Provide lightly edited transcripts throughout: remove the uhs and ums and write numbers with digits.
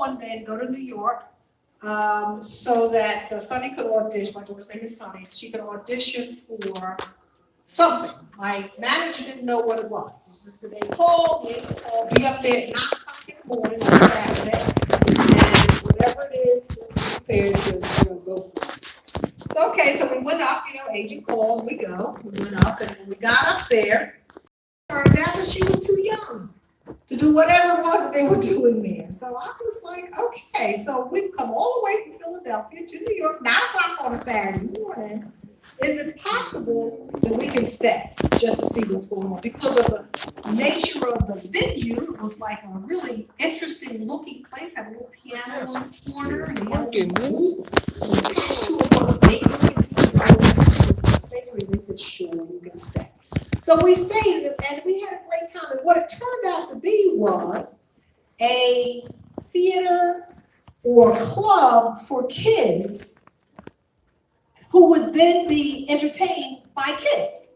one day to go to New York so that Sunny could audition. My daughter's name is Sunny. She could audition for something. My manager didn't know what it was. It's just that they called me, be up there at 9 o'clock in the morning on Saturday, and whatever it is, we're prepared to go for it. So, okay, so we went up, agent called, we go. We went up, and when we got up there, it turned out that she was too young to do whatever it was that they were doing there. So I was like, okay, so we've come all the way from Philadelphia to New York, 9 o'clock on a Saturday morning. Is it possible that we can stay just to see what's going on? Because of the nature of the venue, it was like a really interesting looking place, had a little piano in the corner, and they had booths attached to it was a bakery. Bakery, we said, sure, you can stay. So we stayed and we had a great time. And what it turned out to be was a theater or club for kids who would then be entertained by kids.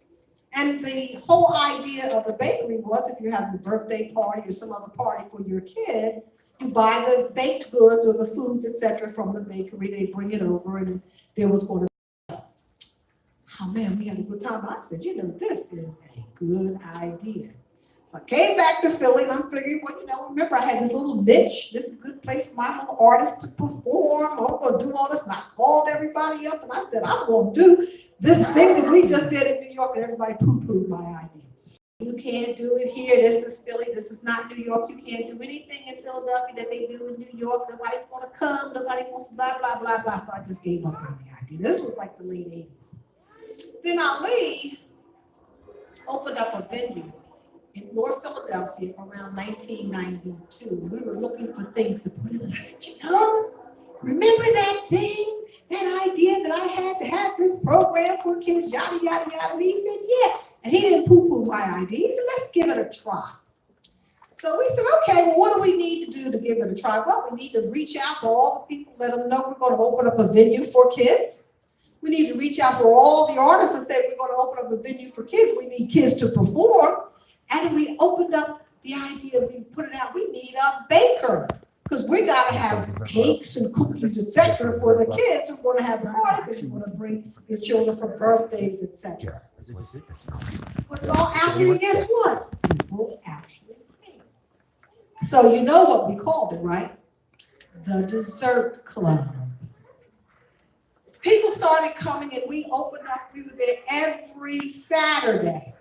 And the whole idea of the bakery was if you're having a birthday party or some other party for your kid, you buy the baked goods or the foods, etc., from the bakery. They bring it over, and there was going to be, oh man, we had a good time. I said, this is a good idea. So I came back to Philly, and I'm figuring, remember I had this little niche. This is a good place for my little artists to perform. I'm going to do all this. And I called everybody up, and I said, I'm going to do this thing that we just did in New York, and everybody poo-pooed my idea. You can't do it here. This is Philly. This is not New York. You can't do anything in Philadelphia that they do in New York. Nobody's going to come. Nobody wants to blah, blah, blah, blah. So I just gave up on the idea. This was like the late 80s. Then Ali opened up a venue in North Philadelphia around 1992. We were looking for things to put in. I said, remember that thing, that idea that I had to have this program for kids, yada, yada, yada. And he said, yeah. And he didn't poo-poo my idea. He said, let's give it a try. So we said, okay, well, what do we need to do to give it a try? Well, we need to reach out to all the people, let them know we're going to open up a venue for kids. We need to reach out for all the artists and say, we're going to open up a venue for kids. We need kids to perform. And then we opened up the idea, we put it out, we need a baker. Because we got to have cakes and cookies, etc., for the kids who want to have a party, because you want to bring your children for birthdays, etc. Put it all out there, and guess what? People actually came. So you know what we called it, right? The Dessert Club. People started coming, and we opened up, we were there every Saturday.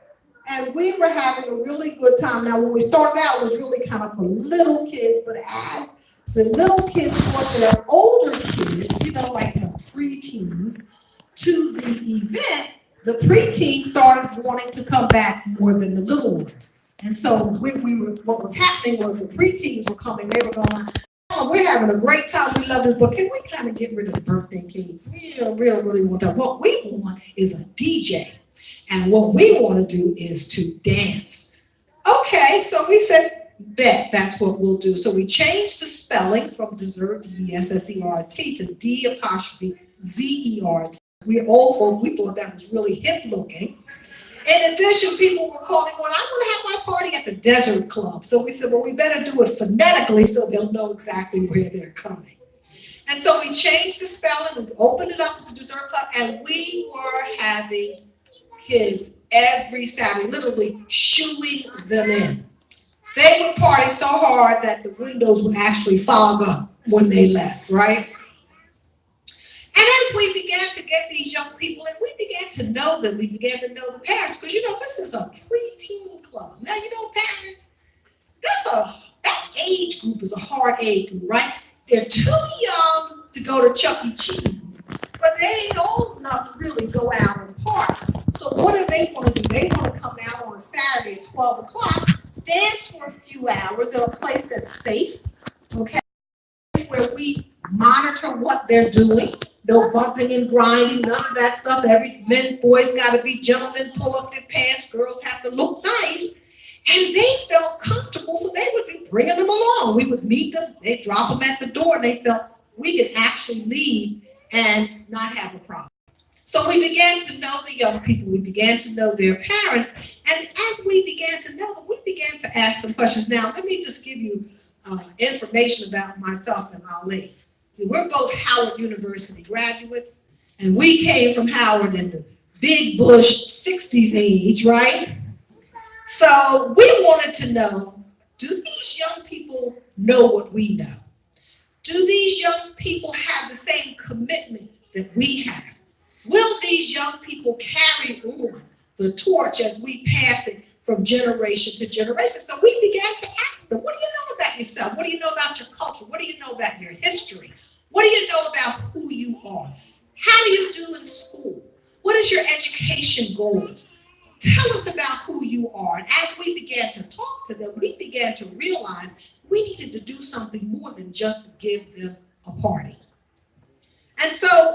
And we were having a really good time. Now, when we started out, it was really kind of for little kids, but as the little kids brought their older kids, like the preteens, to the event, the preteens started wanting to come back more than the little ones. And so what was happening was the preteens were coming, they were going, oh, we're having a great time, we love this, but can we kind of get rid of the birthday cakes? We don't really want that. What we want is a DJ. And what we want to do is to dance. Okay, so we said, bet, that's what we'll do. So we changed the spelling from dessert, D-E-S-S-E-R-T, to D-Z-E-R-T. We thought that was really hip looking. In addition, people were calling, well, I want to have my party at the Desert Club. So we said, well, we better do it phonetically so they'll know exactly where they're coming. And so we changed the spelling and opened it up as a dessert club, and we were having kids every Saturday, literally shooing them in. They would party so hard that the windows would actually fog up when they left, right? And as we began to get these young people, and we began to know them, we began to know the parents, because this is a preteen club. Now, parents, that age group is a hard age group, right? They're too young to go to Chuck E. Cheese, but they ain't old enough to really go out and party. So what do they want to do? They want to come out on a Saturday at 12 o'clock, dance for a few hours in a place that's safe, okay, where we monitor what they're doing. No bumping and grinding, none of that stuff. Boys got to be gentlemen, pull up their pants, girls have to look nice. And they felt comfortable, so they would be bringing them along. We would meet them, they'd drop them at the door, and they felt we could actually leave and not have a problem. So we began to know the young people, we began to know their parents, and as we began to know them, we began to ask some questions. Now, let me just give you information about myself and Ali. We're both Howard University graduates, and we came from Howard in the big bush 60s age, right? So we wanted to know, do these young people know what we know? Do these young people have the same commitment that we have? Will these young people carry on the torch as we pass it from generation to generation? So we began to ask them, what do you know about yourself? What do you know about your culture? What do you know about your history? What do you know about who you are? How do you do in school? What is your education goals? Tell us about who you are. And as we began to talk to them, we began to realize we needed to do something more than just give them a party. And so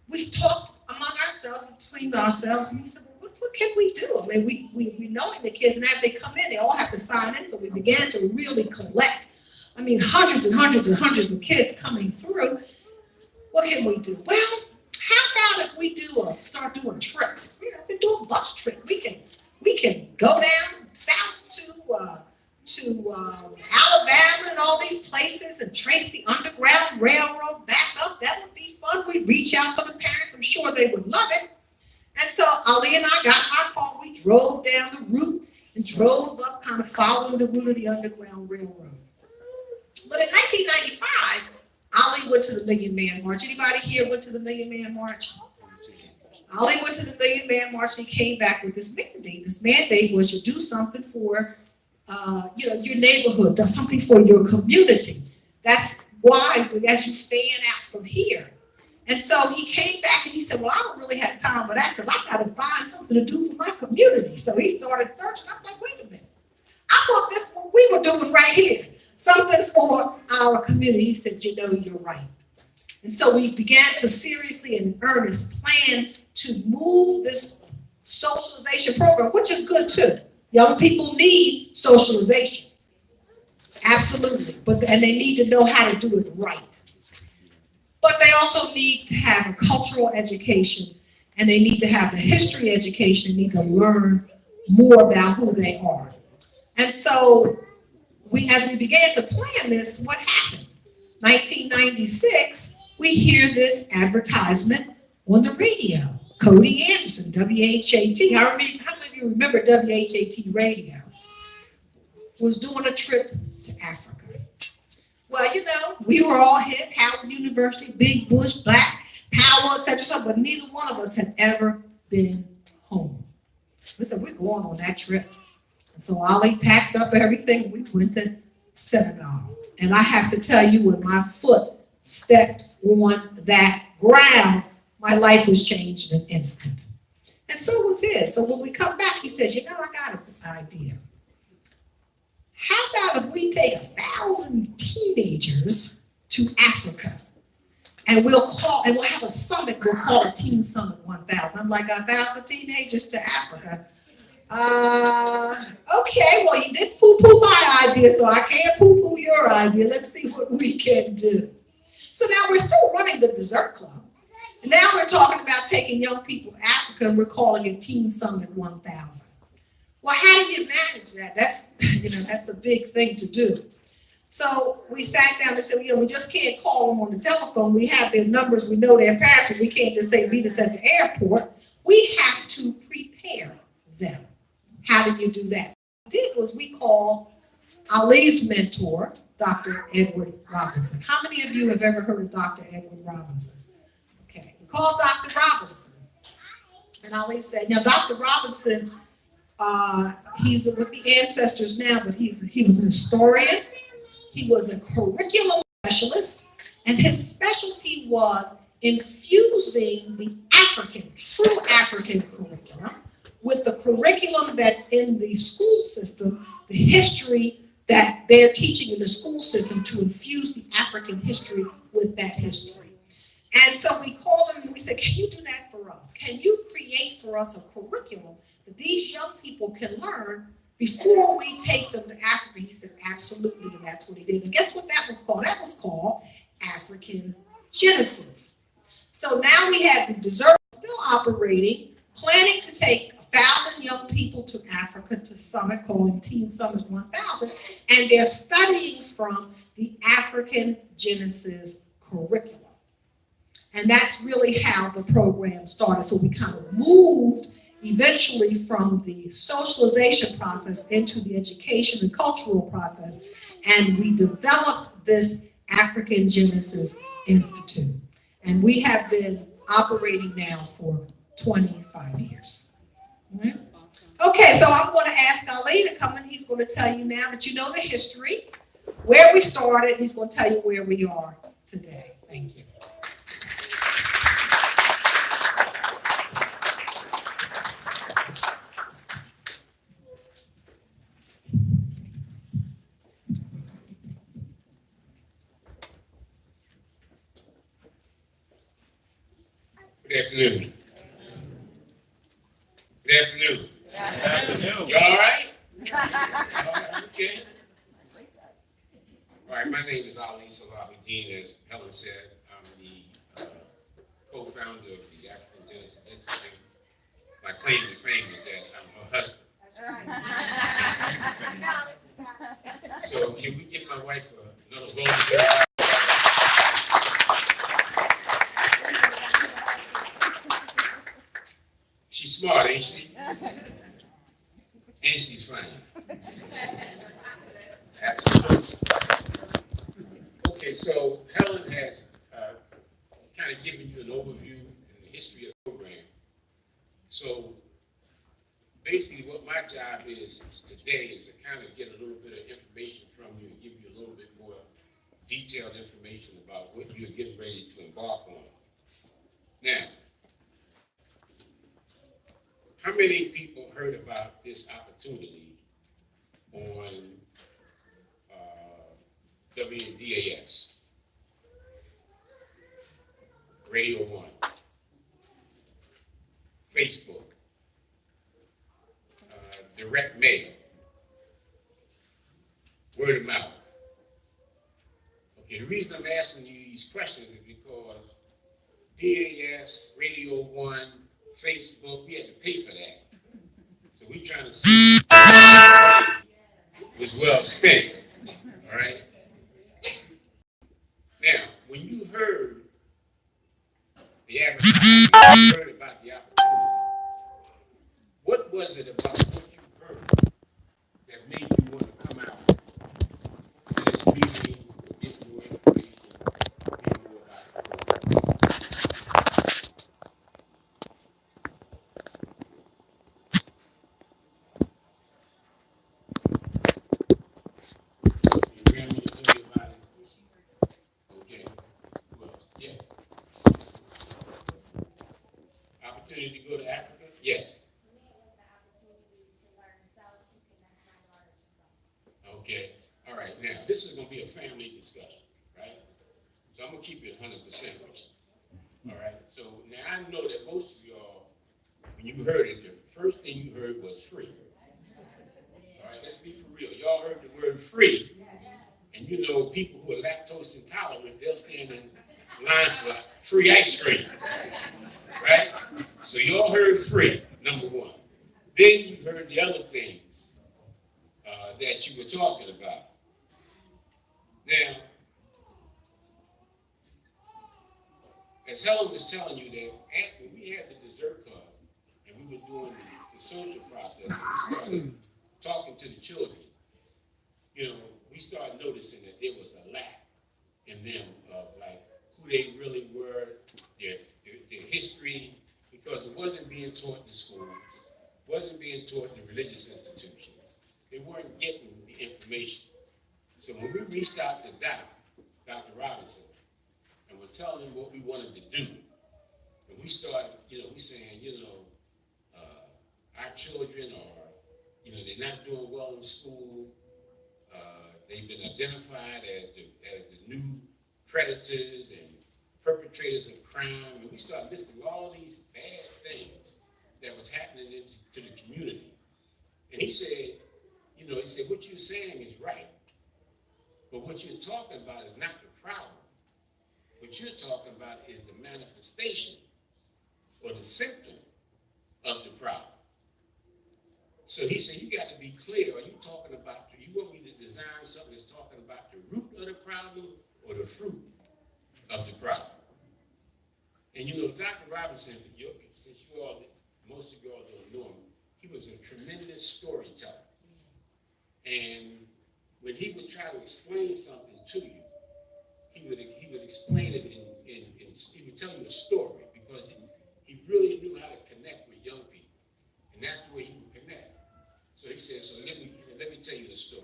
we talked among ourselves, between ourselves, and we said, well, what can we do? I mean, we knowing the kids, and as they come in, they all have to sign in. So we began to really collect, hundreds and hundreds and hundreds of kids coming through. What can we do? Well, how about if we start doing trips? We do a bus trip. We can go down south to Alabama and all these places and trace the Underground Railroad back up. That would be fun. We'd reach out for the parents. I'm sure they would love it. And so Ali and I got in our car. We drove down the route and drove up, kind of following the route of the Underground Railroad. But in 1995, Ali went to the Million Man March. Anybody here went to the Million Man March? Ali went to the Million Man March and he came back with this mandate. This mandate was to do something for your neighborhood, do something for your community. That's why as you fan out from here. And so he came back and he said, well, I don't really have time for that because I got to find something to do for my community. So he started searching. I'm like, wait a minute. I thought that's what we were doing right here. Something for our community. He said, you're right. And so we began to seriously and earnest plan to move this socialization program, which is good too. Young people need socialization. Absolutely. And they need to know how to do it right. But they also need to have a cultural education, and they need to have the history education, need to learn more about who they are. And so as we began to plan this, what happened? 1996, we hear this advertisement on the radio. Cody Anderson, WHAT. How many of you remember WHAT radio? Was doing a trip to Africa. Well, we were all hip, Howard University, big bush, black power, etc. But neither one of us had ever been home. Listen, we're going on that trip. And so Ali packed up everything. We went to Senegal. And I have to tell you, when my foot stepped on that ground, my life was changed in an instant. And so was his. So when we come back, he says, I got an idea. How about if we take 1,000 teenagers to Africa and we'll have a summit, we'll call it Teen Summit 1000. I'm like, 1,000 teenagers to Africa. Okay, well, you did poo-poo my idea, so I can't poo-poo your idea. Let's see what we can do. So now we're still running the dessert club. And now we're talking about taking young people to Africa, and we're calling it Teen Summit 1000. Well, how do you manage that? That's a big thing to do. So we sat down and said, we just can't call them on the telephone. We have their numbers. We know their parents, but we can't just say meet us at the airport. We have to prepare them. How do you do that? What we did was we called Ali's mentor, Dr. Edward Robinson. How many of you have ever heard of Dr. Edward Robinson? Okay, we called Dr. Robinson. And Ali said, Dr. Robinson, he's with the ancestors now, but he was a historian. He was a curriculum specialist, and his specialty was infusing the true African curriculum with the curriculum that's in the school system, the history that they're teaching in the school system, to infuse the African history with that history. And so we called him and we said, can you do that for us? Can you create for us a curriculum that these young people can learn before we take them to Africa? He said, absolutely, and that's what he did. And guess what that was called? That was called African Genesis. So now we have the dessert still operating, planning to take 1,000 young people to Africa to summit, calling Teen Summit 1000, and they're studying from African Genesis curriculum. And that's really how the program started. So we kind of moved eventually from the socialization process into the education and cultural process, and we developed this African Genesis Institute. And we have been operating now for 25 years. Mm-hmm. Okay, so I'm going to ask Ali to come and he's going to tell you now that you know the history, where we started, he's going to tell you where we are today. Thank you. Good afternoon. Good afternoon. Good afternoon. You all right? Okay. All right, my name is Ali Salahuddin. As Helen said, I'm the co-founder of the African Genesis Institute. My claim to fame is that I'm her husband. So can we give my wife another vote? She's smart, ain't she? And she's fine. Okay, so Helen has kind of given you an overview and the history of the program. So basically what my job is today is to kind of get a little bit of information from you and give you a little bit more detailed information about what you're getting ready to embark on. Now, how many people heard about this opportunity on WDAS, Radio 1, Facebook, direct mail, word of mouth? Okay, the reason I'm asking you these questions is because DAS, Radio 1, Facebook, we had to pay for that. So we're trying to see if it was well spent, all right? Now, when you heard the advertisement, you heard about the opportunity, what was it about what you heard that made you want to come out to this meeting, get more information, get more about the program? Your grandmother told you about it? Okay. Who else? Yes. Opportunity to go to Africa? Yes. Okay. All right. Now, this is going to be a family discussion, right? So I'm going to keep it 100% with you. All right. So now I know that most of y'all, when you heard it, the first thing you heard was free. All right. Let's be for real. Y'all heard the word free. And you know, people who are lactose intolerant, they'll stand in lines for free ice cream. Right? So you all heard free, number one. Then you heard the other things that you were talking about. Now, as Helen was telling you that when we had the dessert club and we were doing the social process, we started talking to the children, you know, we started noticing that there was a lack in them of like who they really were, their history, because it wasn't being taught in schools, wasn't being taught in religious institutions. They weren't getting the information. So when we reached out to Dr. Robinson, and we're telling him what we wanted to do, and we started, we saying, our children are, they're not doing well in school. They've been identified as the new predators and perpetrators of crime, and we started listing all these bad things that was happening to the community. And he said, what you're saying is right, but what you're talking about is not the problem. What you're talking about is the manifestation or the symptom of the problem. So he said, you got to be clear. Are you talking about, do you want me to design something that's talking about the root of the problem or the fruit of the problem. And you know, Dr. Robinson, since most of you all don't know him, he was a tremendous storyteller. And when he would try to explain something to you, he would explain it he would tell you a story, because he really knew how to connect with young people. And that's the way he would connect. So he said, let me tell you the story.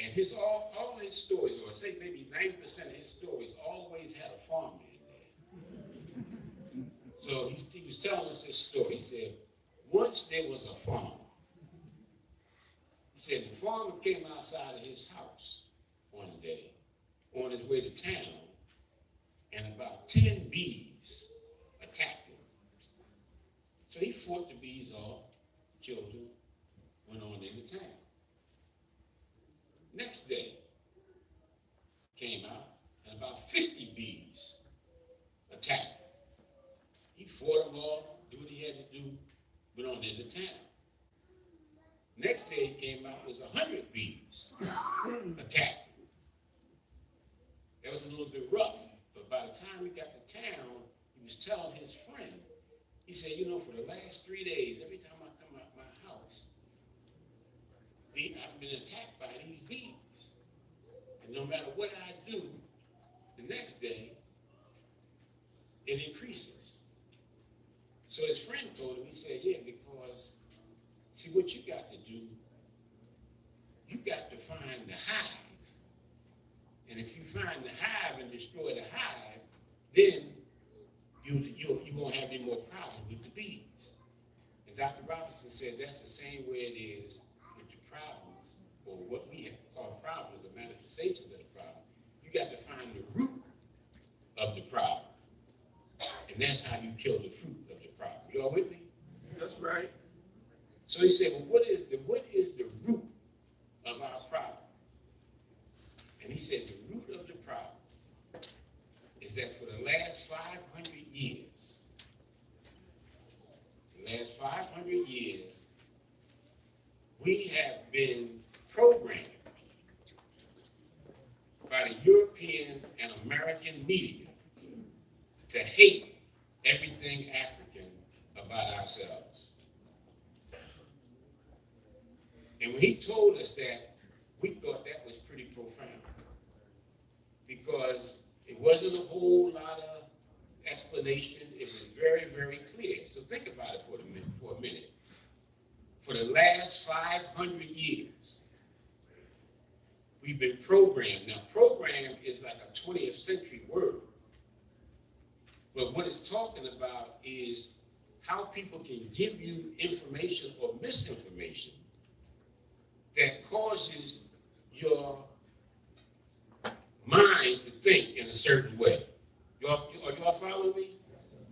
And all his stories, or say maybe 90% of his stories, always had a farmer in there. So he was telling us this story. He said, once there was a farmer. He said the farmer came outside of his house one day on his way to town, and about 10 bees attacked him. So he fought the bees off, killed them, went on into town. Next day, came out, and about 50 bees attacked him. He fought them off, did what he had to do, went on into town. Next day he came out, was 100 bees attacked him. That was a little bit rough, but by the time he got to town, he was telling his friend, he said, you know, for the last 3 days, every time I come out my house, I've been attacked by these bees. And no matter what I do, the next day, it increases. So his friend told him, he said, yeah, because see what you got to do, you got to find the hive. And if you find the hive and destroy the hive, then you won't have any more problems with the bees. And Dr. Robinson said that's the same way it is with the problems, or what we have called problems, the manifestations of the problem. You got to find the root of the problem. And that's how you kill the fruit of the problem. You all with me? That's right. So he said, well, what is the root of our problem? And he said, the root of the problem is that for the last 500 years, we have been programmed by the European and American media to hate everything African about ourselves. And when he told us that, we thought that was pretty profound, because it wasn't a whole lot of explanation. It was very, very clear. So think about it for a minute. For the last 500 years, we've been programmed. Now, program is like a 20th century word. But what it's talking about is how people can give you information or misinformation that causes your mind to think in a certain way. Are y'all following me?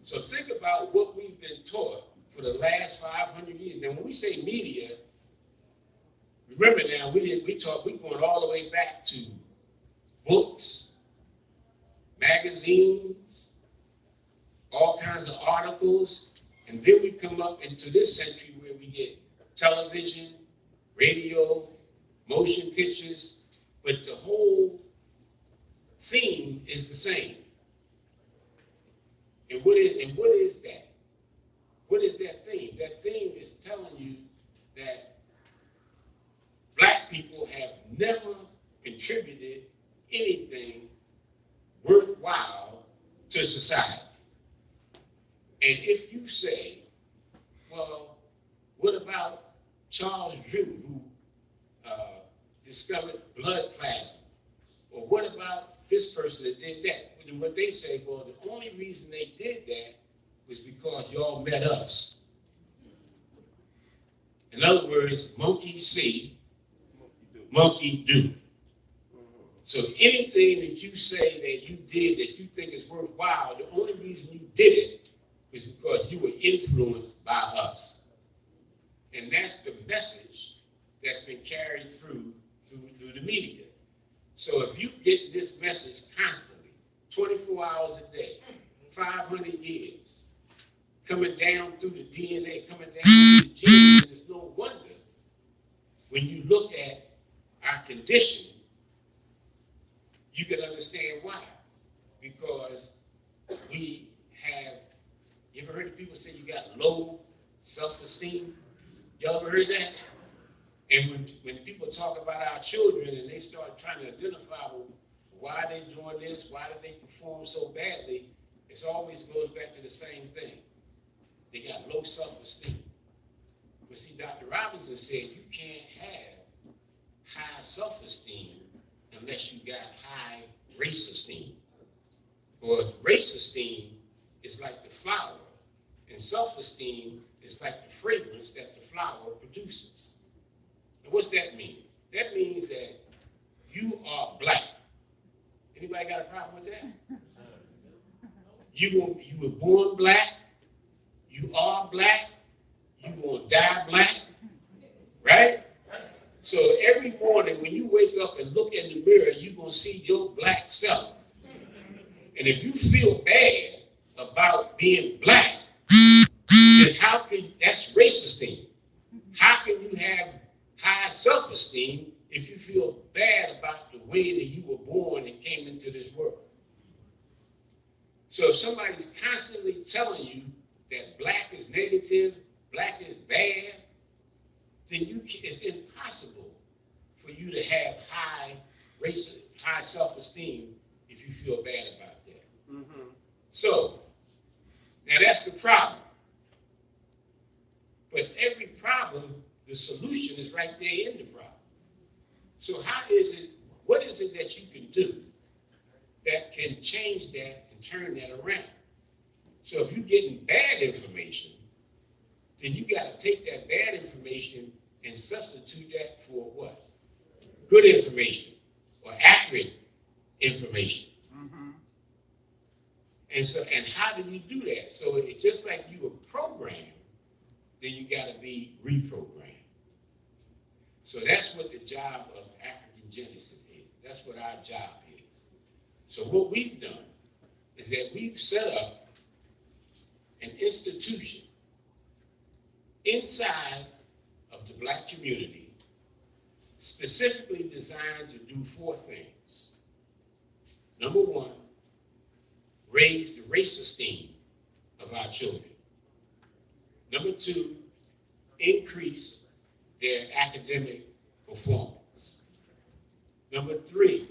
So think about what we've been taught for the last 500 years. Now, when we say media, remember now, we're going all the way back to books, magazines, all kinds of articles, and then we come up into this century where we get television, radio, motion pictures, but the whole theme is the same. And what is that? What is that theme? That theme is telling you that Black people have never contributed anything worthwhile to society. And if you say, well, what about Charles Drew, who discovered blood plasma? Or what about this person that did that? And what they say, well, the only reason they did that was because y'all met us. In other words, monkey see, monkey do. So anything that you say that you did that you think is worthwhile, the only reason you did it was because you were influenced by us. And that's the message that's been carried through the media. So if you get this message constantly, 24 hours a day, 500 years, coming down through the DNA, coming down through the genes, and it's no wonder when you look at our condition, you can understand why. Because we have, you ever heard of people say you got low self-esteem? Y'all ever heard that? And when people talk about our children and they start trying to identify, well, why they doing this, why did they perform so badly, it always goes back to the same thing. They got low self-esteem. But see, Dr. Robinson said you can't have high self-esteem unless you got high race esteem. Because race esteem is like the flower, and self-esteem is like the fragrance that the flower produces. And what's that mean? That means that you are black. Anybody got a problem with that? You were born black, you are black, you gonna die black, right? So every morning when you wake up and look in the mirror, you're gonna see your black self. And if you feel bad about being black, then how can, that's race esteem. How can you have high self-esteem if you feel bad about the way that you were born and came into this world? So if somebody's constantly telling you that black is negative, black is bad, then it's impossible for you to have high self-esteem if you feel bad about that. Mm-hmm. So now that's the problem. But every problem, the solution is right there in the problem. So what is it that you can do that can change that and turn that around? So if you're getting bad information, then you got to take that bad information and substitute that for what? Good information or accurate information. Mm-hmm. And how do you do that? So it's just like you were programmed, then you got to be reprogrammed. So that's what the job of African Genesis is. That's what our job is. So what we've done is that we've set up an institution inside of the black community specifically designed to do 4 things. Number 1, raise the race esteem of our children. Number 2, increase their academic performance. Number 3,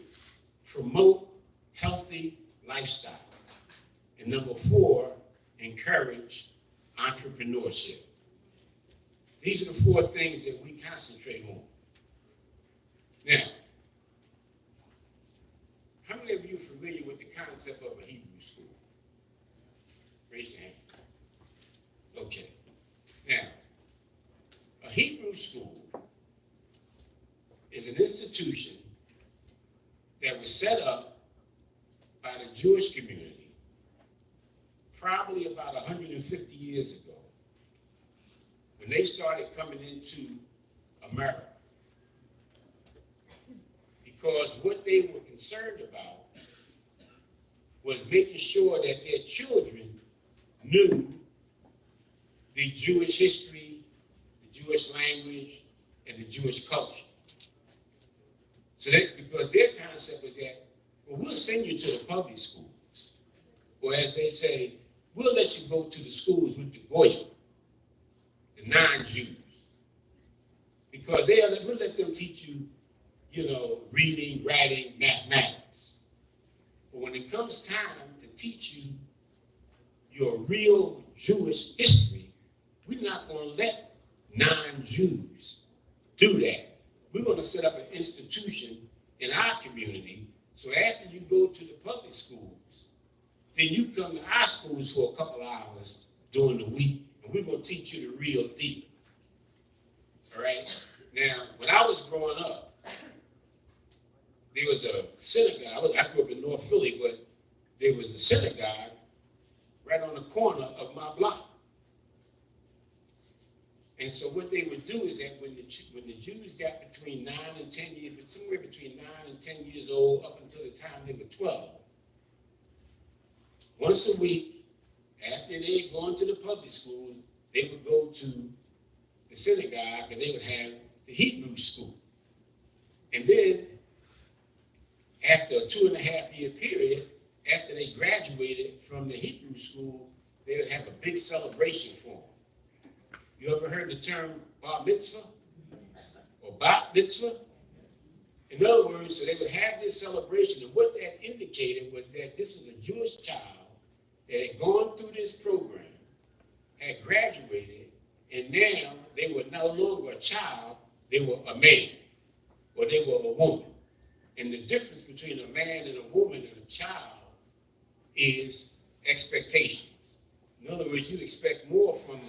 promote healthy lifestyles. And number 4, encourage entrepreneurship. These are the 4 things that we concentrate on. Now, how many of you are familiar with the concept of a Hebrew school? Raise your hand. Okay. Now, a Hebrew school is an institution that was set up by the Jewish community probably about 150 years ago when they started coming into America. Because what they were concerned about was making sure that their children knew the Jewish history, the Jewish language, and the Jewish culture. So because their concept was that, well, we'll send you to the public schools, or as they say, we'll let you go to the schools with the Goyim, the non-Jews, because we'll let them teach you, reading, writing, mathematics. But when it comes time to teach you your real Jewish history, we're not going to let non-Jews do that. We're going to set up an institution in our community, so after you go to the public schools, then you come to our schools for a couple hours during the week, and we're going to teach you the real deal. All right? Now, when I was growing up, there was a synagogue. I grew up in North Philly, but there was a synagogue right on the corner of my block. And so what they would do is that when the Jews got between 9 and 10 years, somewhere between 9 and 10 years old, up until the time they were 12, once a week, after they had gone to the public school, they would go to the synagogue and they would have the Hebrew school. And then, after a 2.5-year period, after they graduated from the Hebrew school, they would have a big celebration for them. You ever heard the term bar mitzvah or bat mitzvah? In other words, so they would have this celebration, and what that indicated was that this was a Jewish child that had gone through this program, had graduated, and now they were no longer a child, they were a man, or they were a woman. And the difference between a man and a woman and a child is expectations. In other words, you expect more from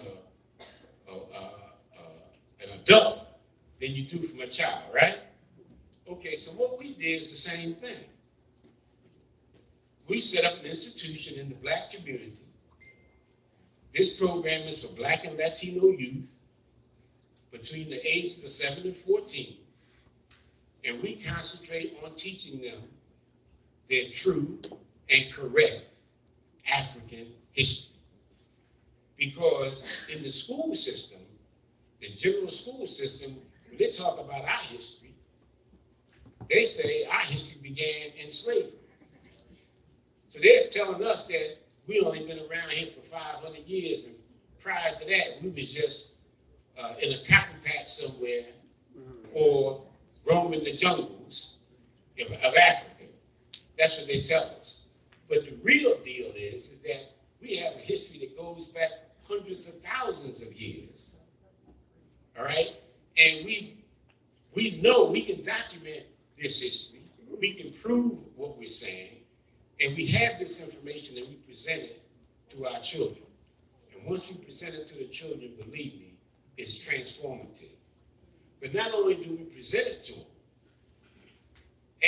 an adult than you do from a child, right? Okay, so what we did is the same thing. We set up an institution in the Black community. This program is for Black and Latino youth between the ages of 7 and 14. And we concentrate on teaching them their true and correct African history. Because in the school system, the general school system, when they talk about our history, they say our history began in slavery. So they're telling us that we only been around here for 500 years, and prior to that, we was just in a cotton patch somewhere, or roaming the jungles of Africa. That's what they tell us. But the real deal is that we have a history that goes back hundreds of thousands of years. All right? And we know we can document this history. We can prove what we're saying. And we have this information and we present it to our children. And once we present it to the children, believe me, it's transformative. But not only do we present it to them,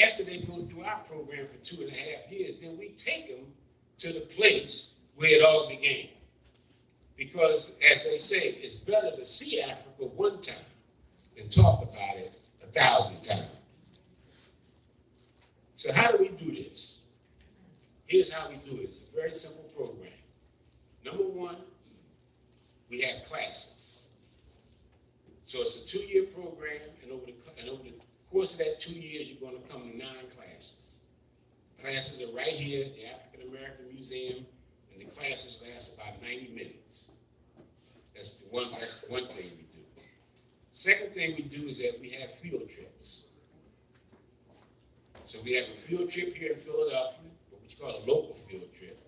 after they go through our program for 2.5 years, then we take them to the place where it all began. Because, as they say, it's better to see Africa one time than talk about it 1,000 times. So how do we do this? Here's how we do it. It's a very simple program. Number one, we have classes. So it's a 2-year program, and over the course of that 2 years, you're going to come to 9 classes. Classes are right here at the African American Museum, and the classes last about 90 minutes. That's one thing we do. Second thing we do is that we have field trips. So we have a field trip here in Philadelphia, what we call a local field trip.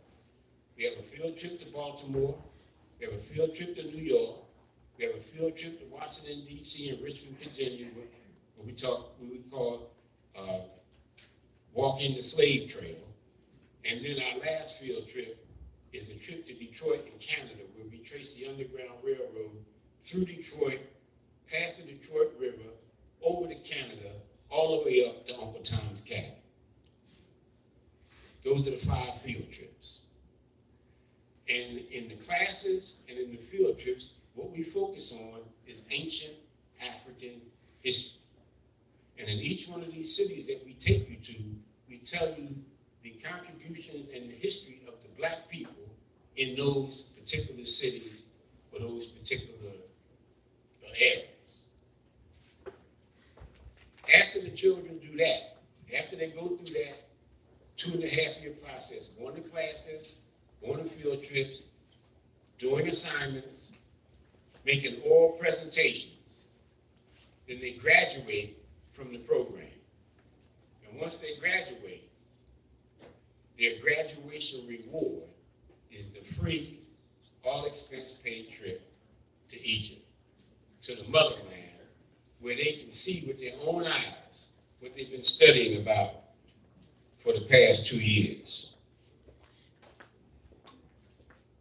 We have a field trip to Baltimore. We have a field trip to New York. We have a field trip to Washington, D.C. and Richmond, Virginia, what we call Walking the Slave Trail. And then our last field trip is a trip to Detroit in Canada, where we trace the Underground Railroad through Detroit, past the Detroit River, over to Canada, all the way up to Uncle Tom's Cabin. Those are the 5 field trips. And in the classes and in the field trips, what we focus on is ancient African history. And in each one of these cities that we take you to, we tell you the contributions and the history of the Black people in those particular cities or those particular areas. After the children do that, after they go through that 2.5-year process, going to classes, going to field trips, doing assignments, making oral presentations, then they graduate from the program. And once they graduate, their graduation reward is the free, all-expense-paid trip to Egypt, to the motherland, where they can see with their own eyes what they've been studying about for the past 2 years.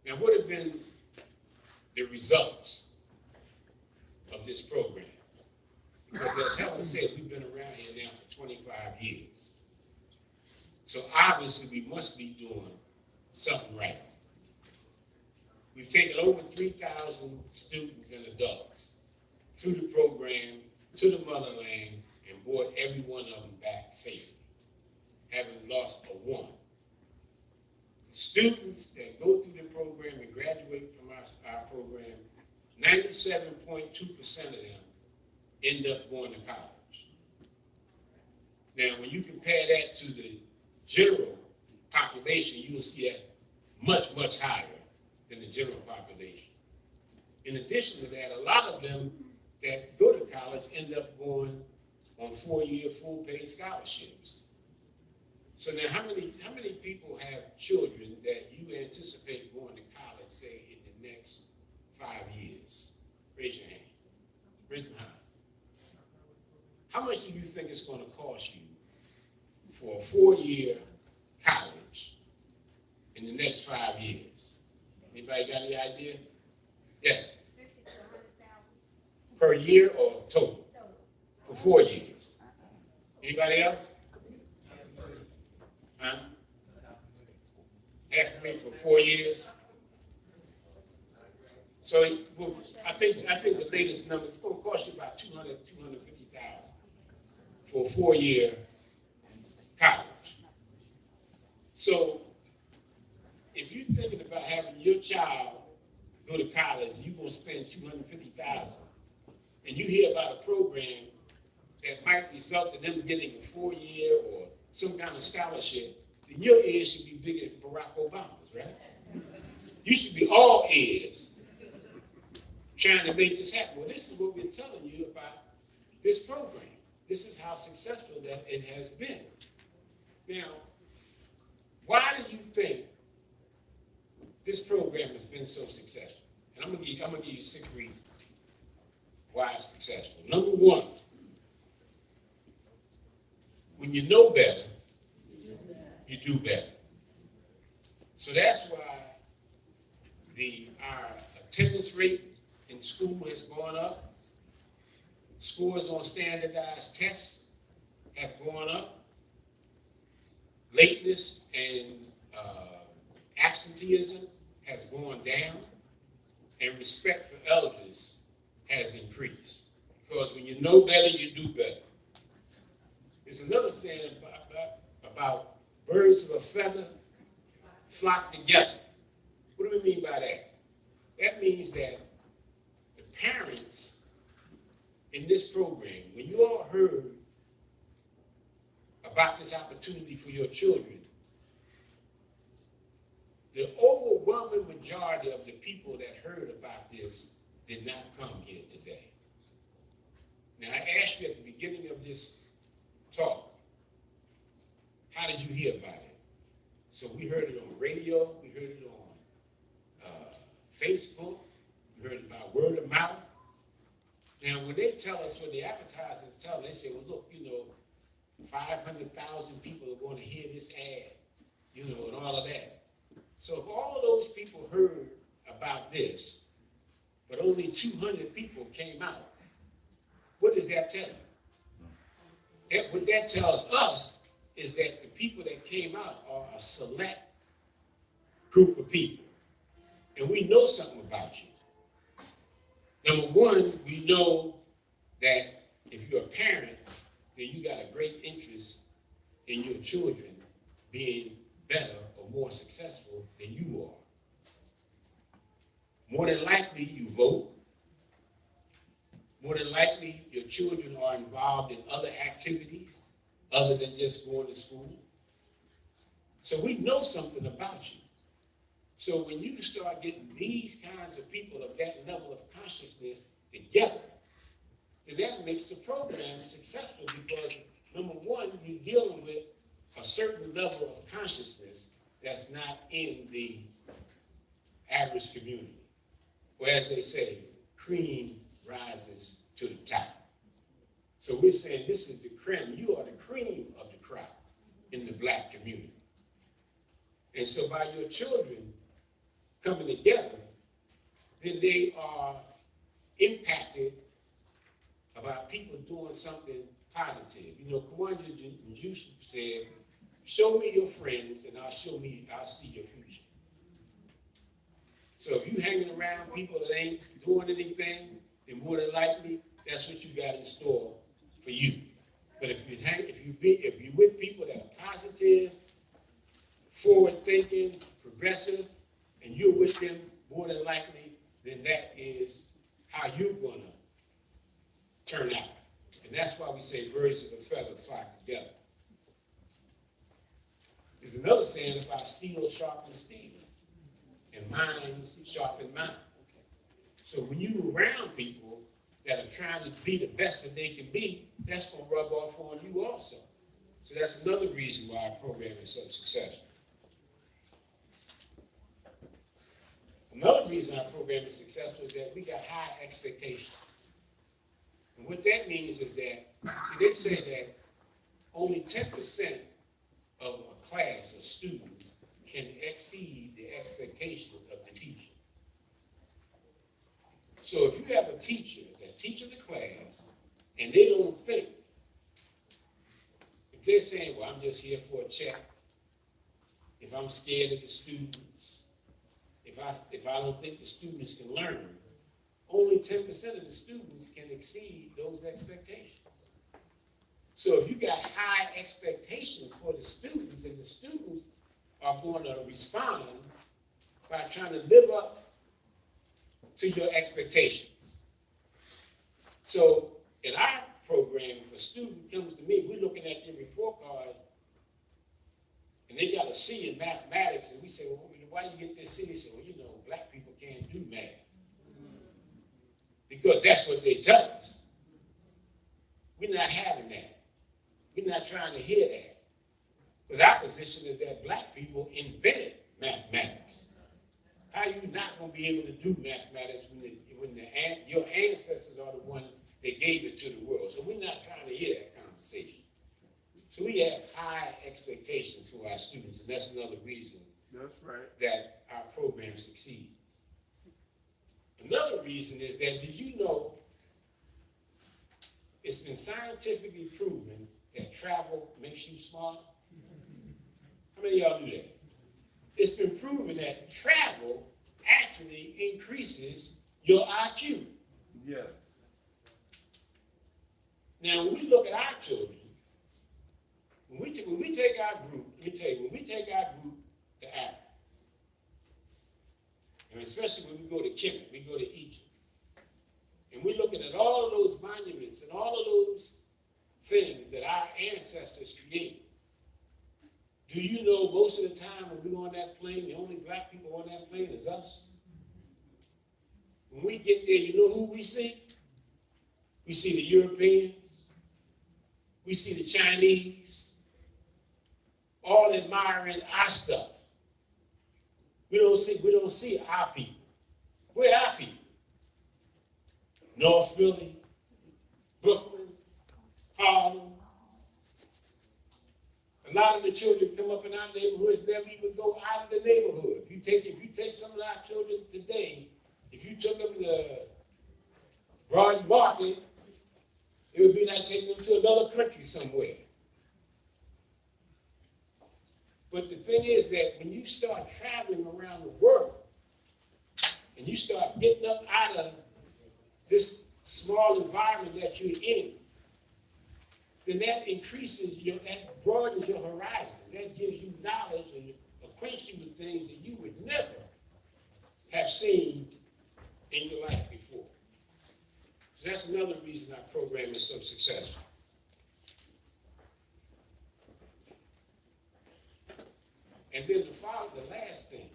Now, what have been the results of this program? Because as Helen said, we've been around here now for 25 years. So obviously we must be doing something right. We've taken over 3,000 students and adults through the program to the motherland and brought every one of them back safely, having lost a one. The students that go through the program and graduate from our program, 97.2% of them end up going to college. Now, when you compare that to the general population, you will see that much, much higher than the general population. In addition to that, a lot of them that go to college end up going on 4-year full-paid scholarships. So now, how many people have children that you anticipate going to college, say, in the next 5 years? Raise your hand. Raise your hand. How much do you think it's going to cost you for a 4-year college in the next 5 years? Anybody got any idea? Yes. Per year or total? For 4 years. Anybody else? Huh? Half a million for 4 years. So well, I think the latest number is going to cost you about $250,000 for a 4-year college. So if you're thinking about having your child go to college, you're going to spend $250,000, and you hear about a program that might result in them getting a 4-year or some kind of scholarship, then your ears should be bigger than Barack Obama's, right? You should be all ears trying to make this happen. Well, this is what we're telling you about this program. This is how successful that it has been. Now, why do you think this program has been so successful? And I'm gonna give you 6 reasons why it's successful. Number one, when you know better, you do better. So that's why our attendance rate in school has gone up. Scores on standardized tests have gone up. Lateness and absenteeism has gone down. And respect for elders has increased. Because when you know better, you do better. There's another saying about birds of a feather flock together. What do we mean by that? That means that the parents in this program, when you all heard about this opportunity for your children, the overwhelming majority of the people that heard about this did not come here today. Now, I asked you at the beginning of this talk, how did you hear about it? So we heard it on radio, we heard it on Facebook, we heard about word of mouth. Now, when they tell us, when the advertisers tell us, they say, well, look, 500,000 people are going to hear this ad, and all of that. So if all of those people heard about this, but only 200 people came out, what does that tell you? What that tells us is that the people that came out are a select group of people. And we know something about you. Number one, we know that if you're a parent, then you got a great interest in your children being better or more successful than you are. More than likely, you vote. More than likely, your children are involved in other activities other than just going to school. So we know something about you. So when you start getting these kinds of people of that level of consciousness together, then that makes the program successful because, number one, you're dealing with a certain level of consciousness that's not in the average community. Or as they say, cream rises to the top. So we're saying this is the creme. You are the cream of the crop in the Black community. And so by your children coming together, then they are impacted about people doing something positive. Kawanja Njushi said, show me your friends and I'll see your future. So if you hanging around people that ain't doing anything, then more than likely, that's what you got in store for you. But if you're with people that are positive, forward-thinking, progressive, and you're with them, more than likely, then that is how you're going to turn out. And that's why we say birds of a feather flock together. There's another saying about steel sharpens steel, and minds sharpen mind. So when you around people that are trying to be the best that they can be, that's going to rub off on you also. So that's another reason why our program is so successful. Another reason our program is successful is that we got high expectations. And what that means is that, see, they say that only 10% of a class of students can exceed the expectations of the teacher. So if you have a teacher that's teaching the class and they don't think, if they're saying, well, I'm just here for a check, if I'm scared of the students, if I don't think the students can learn, only 10% of the students can exceed those expectations. So if you got high expectations for the students, and the students are going to respond by trying to live up to your expectations. So in our program, if a student comes to me, we're looking at their report cards, and they got a C in mathematics, and we say, well, why you get this C? They say, well, you know, black people can't do math. Because that's what they tell us. We're not having that. We're not trying to hear that. Because our position is that black people invented mathematics. How are you not going to be able to do mathematics when your ancestors are the one that gave it to the world? So we're not trying to hear that conversation. So we have high expectations for our students, and that's another reason that our program succeeds. Another reason is that, did you know it's been scientifically proven that travel makes you smarter? How many of y'all knew that? It's been proven that travel actually increases your IQ. Yes. Now, when we look at our children, when we take our group, let me tell you, when we take our group to Africa, and especially when we go to Kenya, we go to Egypt, and we're looking at all of those monuments and all of those things that our ancestors created. Do you know most of the time when we're on that plane, the only black people on that plane is us? When we get there, you know who we see? We see the Europeans. We see the Chinese, all admiring our stuff. We don't see our people. We're our people. North Philly, Brooklyn, Harlem. A lot of the children come up in our neighborhoods never even go out of the neighborhood. If you take some of our children today, if you took them to Broad Market, it would be like taking them to another country somewhere. But the thing is that when you start traveling around the world and you start getting up out of this small environment that you're in, then that that broadens your horizon. That gives you knowledge and acquaints you with things that you would never have seen in your life before. So that's another reason our program is so successful. And then the last thing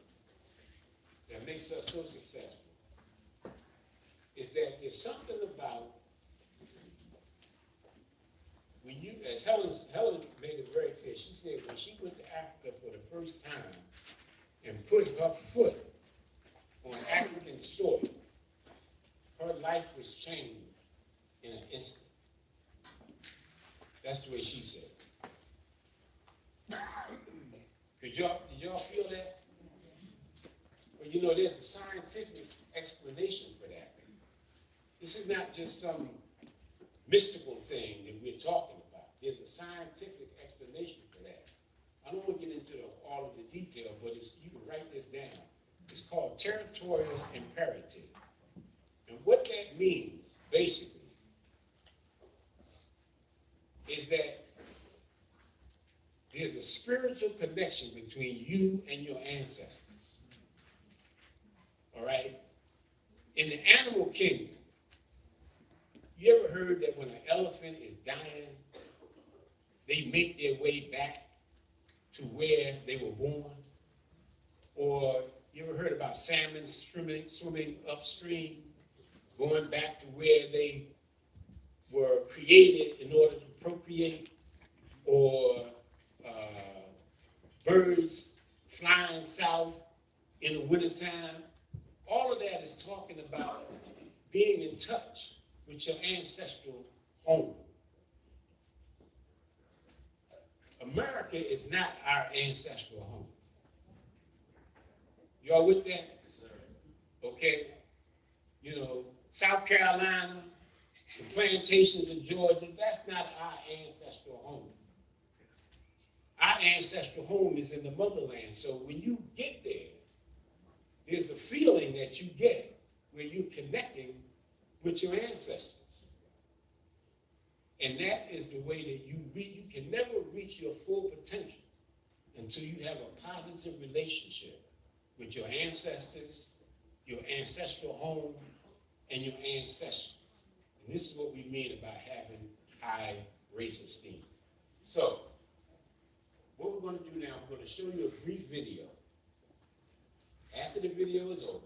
that makes us so successful is that there's something about when you, as Helen made it very clear, she said when she went to Africa for the first time and put her foot on African soil, her life was changed in an instant. That's the way she said it. Did y'all feel that? Well, you know, there's a scientific explanation for that. This is not just some mystical thing that we're talking about. There's a scientific explanation for that. I don't want to get into all of the detail, but you can write this down. It's called territorial imperative. And what that means, basically, is that there's a spiritual connection between you and your ancestors. All right? In the animal kingdom, you ever heard that when an elephant is dying, they make their way back to where they were born? Or you ever heard about salmon swimming upstream, going back to where they were created in order to procreate? Or birds flying south in the wintertime? All of that is talking about being in touch with your ancestral home. America is not our ancestral home. Y'all with that? Yes, sir. Okay. You know, South Carolina, the plantations in Georgia, that's not our ancestral home. Our ancestral home is in the motherland. So when you get there, there's a feeling that you get where you're connecting with your ancestors. And that is the way that you can never reach your full potential until you have a positive relationship with your ancestors, your ancestral home, and your ancestors. And this is what we mean about having high race esteem. So, what we're going to do now, we're going to show you a brief video. After the video is over,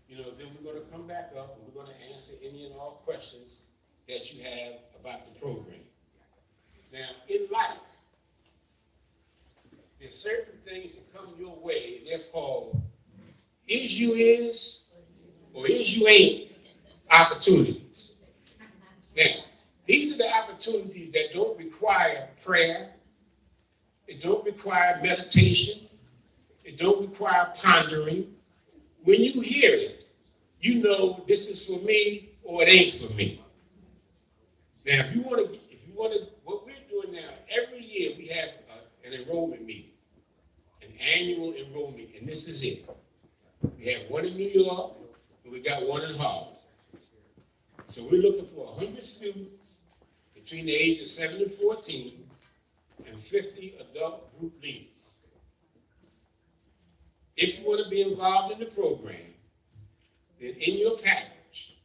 then we're going to come back up and we're going to answer any and all questions that you have about the program. Now, in life, there's certain things that come your way, and they're called is you is or is you ain't opportunities. Now, these are the opportunities that don't require prayer. It don't require meditation. It don't require pondering. When you hear it, you know this is for me or it ain't for me. Now, if you want to, what we're doing now, every year we have an enrollment meeting, an annual enrollment, and this is it. We have one in New York, and we got one in Harlem. So we're looking for 100 students between the ages of 7 and 14 and 50 adult group leaders. If you want to be involved in the program, then in your package,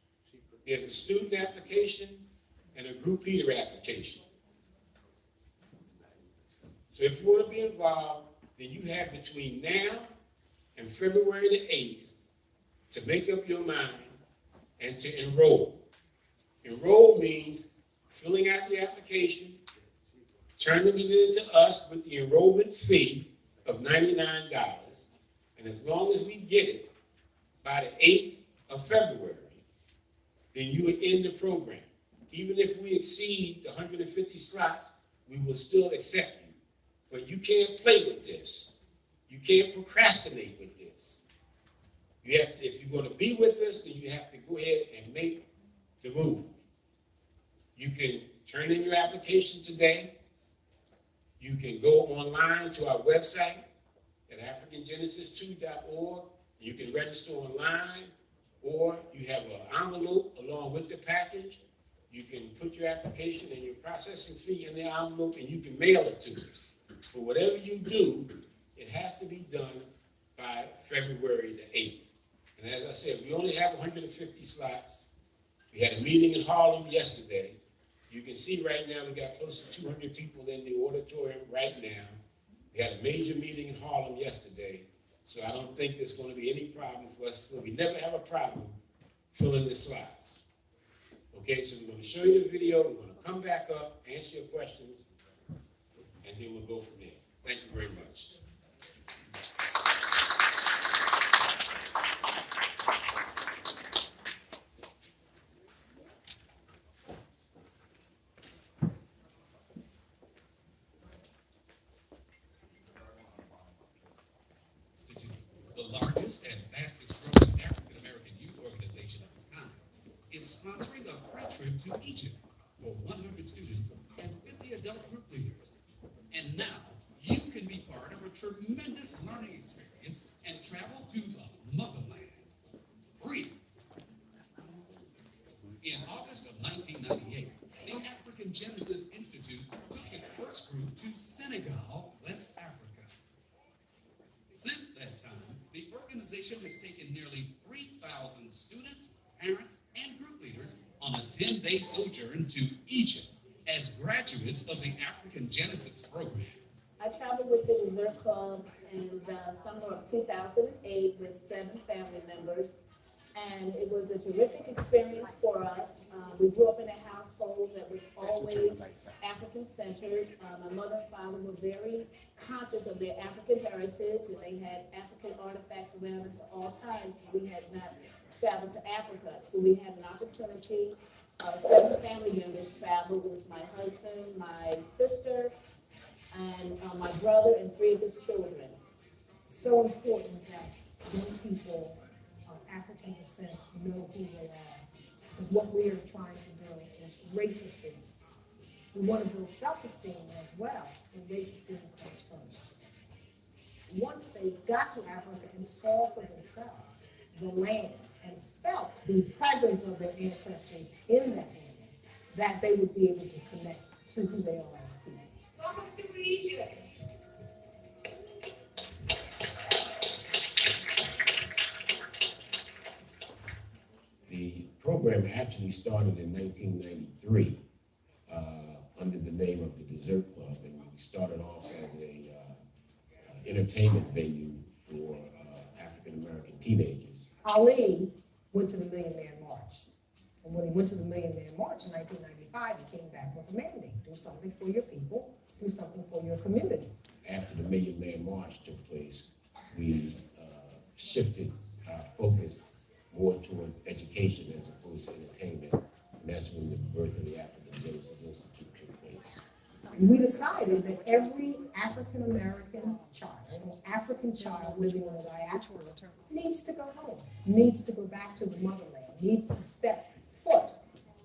there's a student application and a group leader application. So if you want to be involved, then you have between now and February the 8th to make up your mind and to enroll. Enroll means filling out the application, turning it into us with the enrollment fee of $99. And as long as we get it by the 8th of February, then you are in the program. Even if we exceed the 150 slots, we will still accept you. But you can't play with this. You can't procrastinate with this. You have to, if you're going to be with us, then you have to go ahead and make the move. You can turn in your application today. You can go online to our website at africangenesis2.org. You can register online, or you have an envelope along with the package. You can put your application and your processing fee in the envelope, and you can mail it to us. But whatever you do, it has to be done by February the 8th. And as I said, we only have 150 slots. We had a meeting in Harlem yesterday. You can see right now we got close to 200 people in the auditorium right now. We had a major meeting in Harlem yesterday, so I don't think there's going to be any problem for us. We never have a problem filling the slots. Okay, so we're going to show you the video. We're going to come back up, answer your questions, and then we'll go from there. Thank you very much. The largest and fastest growing African American youth organization of its kind is sponsoring a free trip to Egypt for 100 students and 50 adult group leaders. And now you can be part of a tremendous learning experience and travel to the motherland free. In August of 1998, the African Genesis Institute took its first group to Senegal, West Africa. Since that time, the organization has taken nearly 3,000 students, parents, and group leaders on a 10-day sojourn to Egypt as graduates of the African Genesis program. I traveled with the Dessert Club in the summer of 2008 with 7 family members. And it was a terrific experience for us. We grew up in a household that was always African centered. My mother and father were very conscious of their African heritage, and they had African artifacts around us at all times. We had not traveled to Africa, so we had an opportunity. 7 family members traveled. It was my husband, my sister, and my brother, and 3 of his children. It's so important that young people of African descent know who they are. Because what we are trying to build is race esteem. We want to build self-esteem as well, and race esteem comes first. Once they got to Africa and saw for themselves the land and felt the presence of their ancestors in that land, that they would be able to connect to who they are as a people. Welcome to Egypt. The program actually started in 1993 under the name of the Dessert Club, and we started off as a entertainment venue for African American teenagers. Ali went to the Million Man March. And when he went to the Million Man March in 1995, he came back with a mandate: do something for your people, do something for your community. After the Million Man March took place, we shifted our focus more toward education as opposed to entertainment. And that's when the birth of the African Genesis Institute took place. We decided that every African American child, or African child living in the diaspora, needs to go home, needs to go back to the motherland, needs to step foot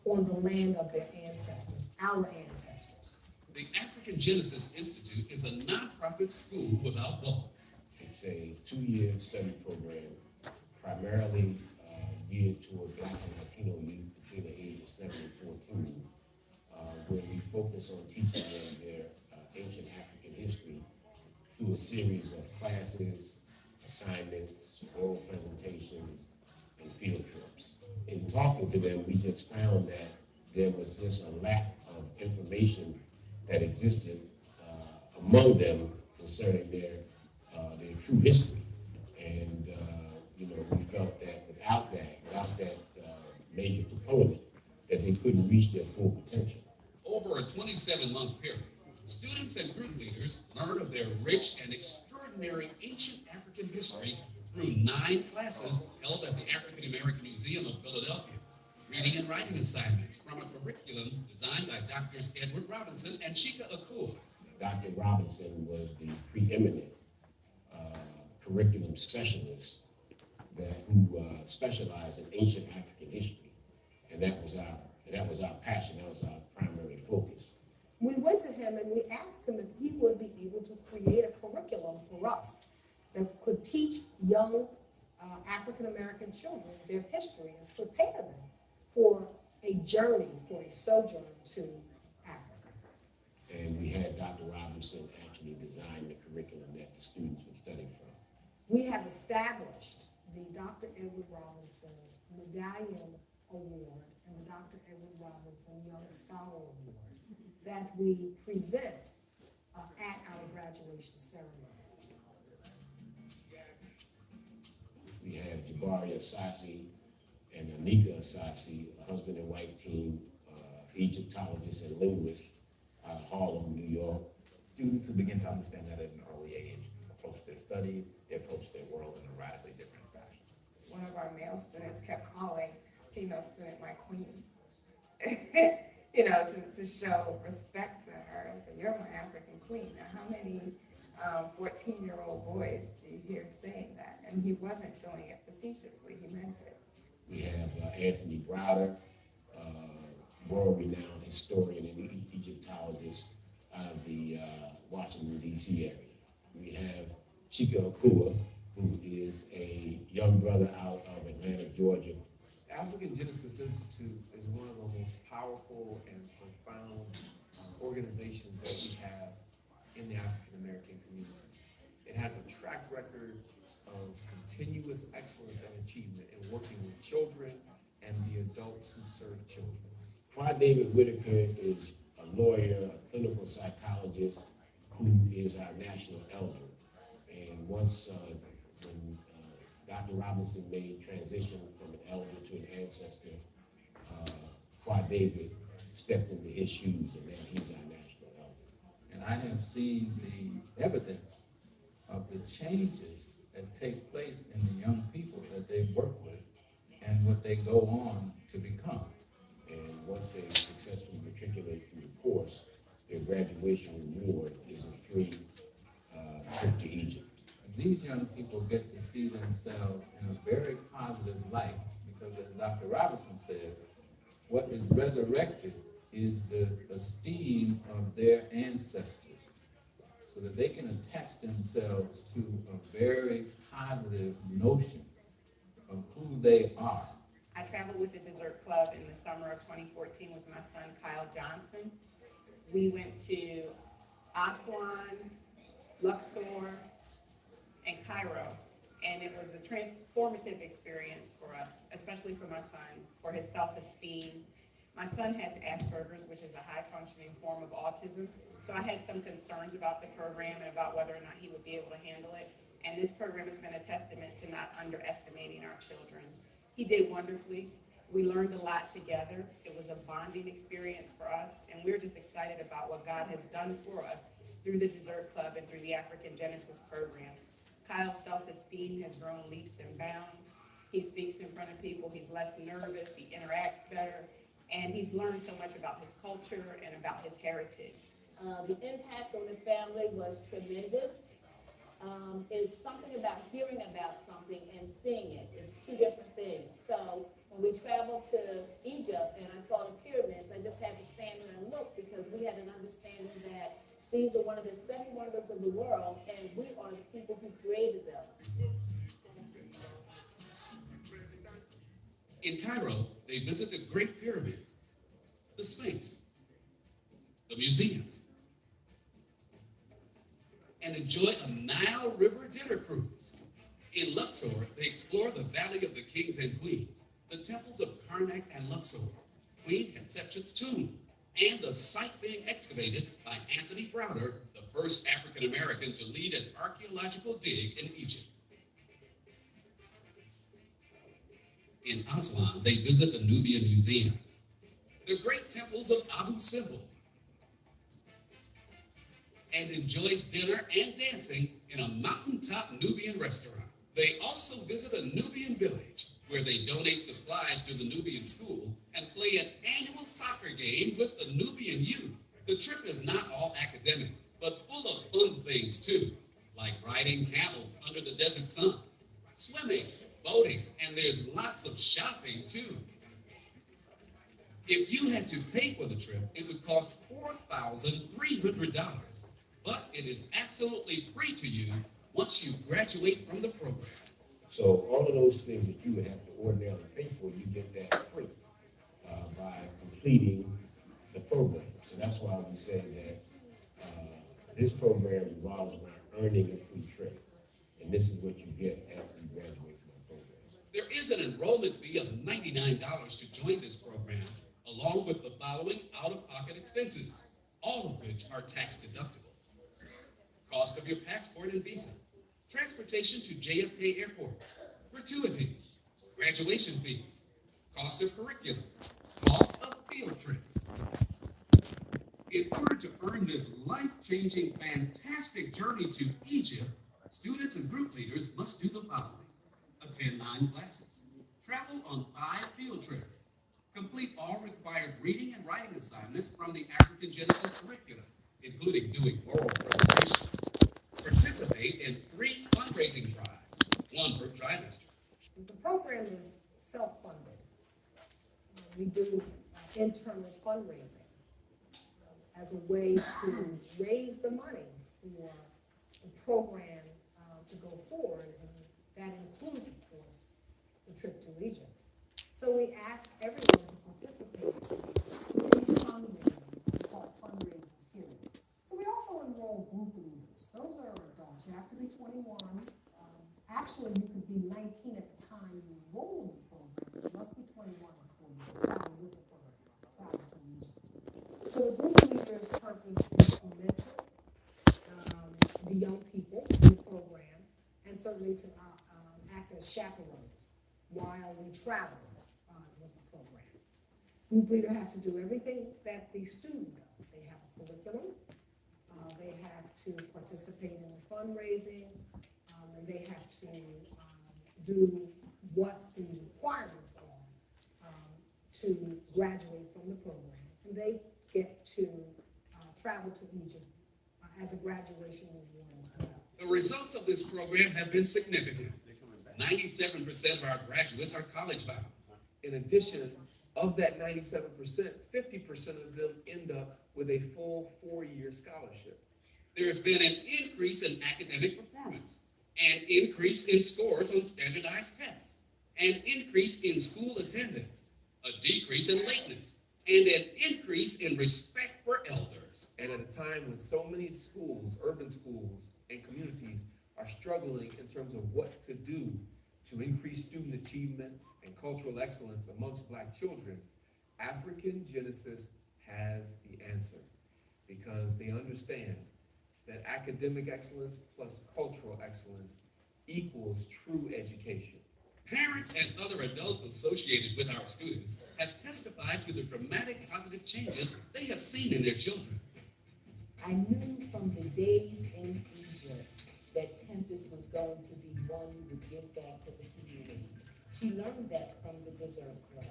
on the land of their ancestors, our ancestors. The African Genesis Institute is a nonprofit school without walls. It's a 2-year study program, primarily geared toward Black and Latino youth between the age of 7 and 14, where we focus on teaching them their ancient African history through a series of classes, assignments, oral presentations, and field trips. In talking to them, we just found that there was just a lack of information that existed among them concerning their true history. And we felt that without that major component, that they couldn't reach their full potential. Over a 27-month period, students and group leaders learn of their rich and extraordinary ancient African history through 9 classes held at the African American Museum of Philadelphia. Reading and writing assignments from a curriculum designed by Drs. Edward Robinson and Chika Akua. Dr. Robinson was the preeminent curriculum specialist who specialized in ancient African history, and that was our passion. That was our primary focus. We went to him and we asked him if he would be able to create a curriculum for us that could teach young African American children their history and prepare them for a journey, for a sojourn to Africa. And we had Dr. Robinson actually design the curriculum that the students would study from. We have established the Dr. Edward Robinson Medallion Award and the Dr. Edward Robinson Young Scholar Award that we present at our graduation ceremony. We have Jabari Asasi and Anika Asasi, a husband and wife team, Egyptologists and linguists out of Harlem, New York. Students who begin to understand that at an early age approach their studies, they approach their world in a radically different fashion. One of our male students kept calling female student my queen, to show respect to her. I said, "You're my African queen." Now, how many 14-year-old boys do you hear saying that? And he wasn't doing it facetiously, he meant it. We have Anthony Browder, world-renowned historian and Egyptologist out of the Washington, D.C. area. We have Chika Akua, who is a young brother out of Atlanta, Georgia. The African Genesis Institute is one of the most powerful and profound organizations that we have in the African American community. It has a track record of continuous excellence and achievement in working with children and the adults who serve children. David Whitaker is a lawyer, a clinical psychologist, who is our national elder. And once, when Dr. Robinson made transition from an elder to an ancestor, Quad David stepped into his shoes, and now he's our national elder. And I have seen the evidence of the changes that take place in the young people that they work with and what they go on to become. And once they successfully matriculate through the course, their graduation reward is a free trip to Egypt. These young people get to see themselves in a very positive light because, as Dr. Robinson said, what is resurrected is the esteem of their ancestors, so that they can attach themselves to a very positive notion of who they are. I traveled with the Dessert Club in the summer of 2014 with my son Kyle Johnson. We went to Aswan, Luxor, and Cairo, and it was a transformative experience for us, especially for my son, for his self-esteem. My son has Asperger's, which is a high-functioning form of autism, so I had some concerns about the program and about whether or not he would be able to handle it, and this program has been a testament to not underestimating our children. He did wonderfully. We learned a lot together. It was a bonding experience for us, and we're just excited about what God has done for us through the Dessert Club and through the African Genesis program. Kyle's self-esteem has grown leaps and bounds. He speaks in front of people. He's less nervous. He interacts better. And he's learned so much about his culture and about his heritage. The impact on the family was tremendous. It's something about hearing about something and seeing it. It's two different things. So when we traveled to Egypt and I saw the pyramids, I just had to stand there and look because we had an understanding that these are one of the 7 wonders of the world, and we are the people who created them. In Cairo, they visit the Great Pyramids, the Sphinx, the museums, and enjoy a Nile River dinner cruise. In Luxor, they explore the Valley of the Kings and Queens, the temples of Karnak and Luxor, Queen Hatshepsut's tomb, and the site being excavated by Anthony Browder, the first African-American to lead an archaeological dig in Egypt. In Aswan, they visit the Nubian Museum, the great temples of Abu Simbel, and enjoy dinner and dancing in a mountaintop Nubian restaurant. They also visit a Nubian village where they donate supplies to the Nubian school and play an annual soccer game with the Nubian youth. The trip is not all academic, but full of fun things too, like riding camels under the desert sun, swimming, boating, and there's lots of shopping too. If you had to pay for the trip, it would cost $4,300, but it is absolutely free to you once you graduate from the program. So all of those things that you would have to ordinarily pay for, you get that free by completing the program. So that's why we say that this program revolves around earning a free trip. And this is what you get after you graduate from the program. There is an enrollment fee of $99 to join this program, along with the following out-of-pocket expenses, all of which are tax deductible. Cost of your passport and visa, transportation to JFK Airport, gratuities, graduation fees, cost of curriculum, cost of field trips. In order to earn this life-changing, fantastic journey to Egypt, students and group leaders must do the following: attend 9 classes, travel on 5 field trips, complete all required reading and writing assignments from the African Genesis curriculum, including doing oral presentation, participate in 3 fundraising drives, 1 per trimester. The program is self-funded. We do internal fundraising as a way to raise the money for the program to go forward, and that includes, of course, the trip to Egypt. So we ask everyone to participate in fundraising, called fundraising periods. So we also enroll group leaders. Those are adults. You have to be 21. Actually, you could be 19 at the time you enroll in the program. You must be 21 before you travel with the program, travel to Egypt. So the group leader's purpose is to mentor the young people in the program, and certainly to act as chaperones while we travel with the program. Group leader has to do everything that the student does. They have a curriculum, they have to participate in the fundraising, and they have to do what the requirements are to graduate from the program. And they get to travel to Egypt as a graduation reward as well. The results of this program have been significant. 97% of our graduates are college bound. In addition, of that 97%, 50% of them end up with a full 4-year scholarship. There's been an increase in academic performance, an increase in scores on standardized tests, an increase in school attendance, a decrease in lateness, and an increase in respect for elders. And at a time when so many schools, urban schools, and communities are struggling in terms of what to do to increase student achievement and cultural excellence amongst Black children, African Genesis has the answer, because they understand that academic excellence plus cultural excellence equals true education. Parents and other adults associated with our students have testified to the dramatic positive changes they have seen in their children. I knew from the days in Egypt that Tempest was going to be one who would give back to the community. She learned that from the Dessert Club,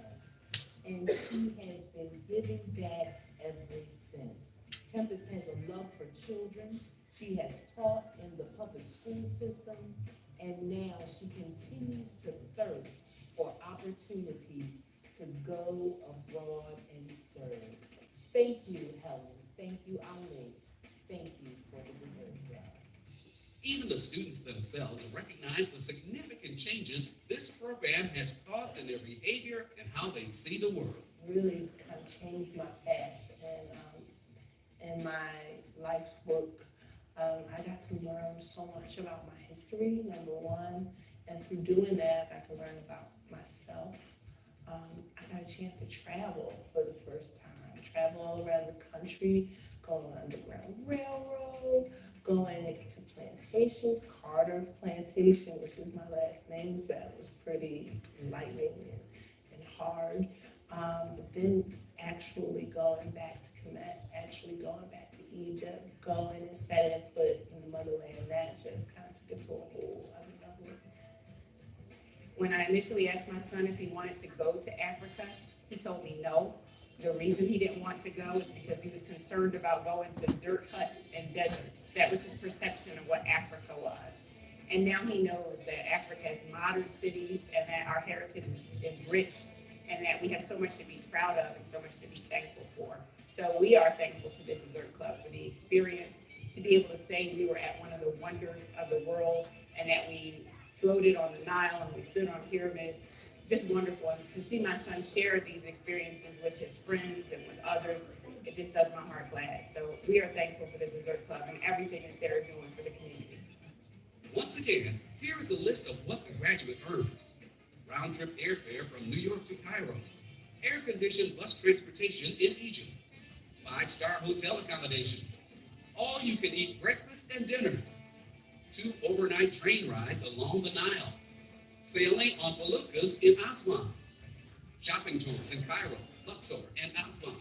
and she has been giving back ever since. Tempest has a love for children. She has taught in the public school system, and now she continues to thirst for opportunities to go abroad and serve. Thank you, Helen. Thank you, Ali. Thank you for the Dessert Club. Even the students themselves recognize the significant changes this program has caused in their behavior and how they see the world. Really kind of changed my path and my life's work. I got to learn so much about my history, number one, and through doing that, I got to learn about myself. I got a chance to travel for the first time, travel all around the country, going on Underground Railroad, going to plantations, Carter Plantation, which is my last name, so that was pretty enlightening and hard. But then actually going back to Kemet, actually going back to Egypt, going and setting foot in the motherland, that just kind of took it to a whole other level. When I initially asked my son if he wanted to go to Africa, he told me no. The reason he didn't want to go is because he was concerned about going to dirt huts and deserts. That was his perception of what Africa was. And now he knows that Africa has modern cities and that our heritage is rich and that we have so much to be proud of and so much to be thankful for. So we are thankful to this Dessert Club for the experience, to be able to say we were at one of the wonders of the world and that we floated on the Nile and we stood on pyramids. Just wonderful. And to see my son share these experiences with his friends and with others, it just does my heart glad. So we are thankful for the Dessert Club and everything that they're doing for the community. Once again, here is a list of what the graduate earns. Round-trip airfare from New York to Cairo, air-conditioned bus transportation in Egypt, 5-star hotel accommodations, all-you-can-eat breakfast and dinners, 2 overnight train rides along the Nile, sailing on feluccas in Aswan, shopping tours in Cairo, Luxor, and Aswan,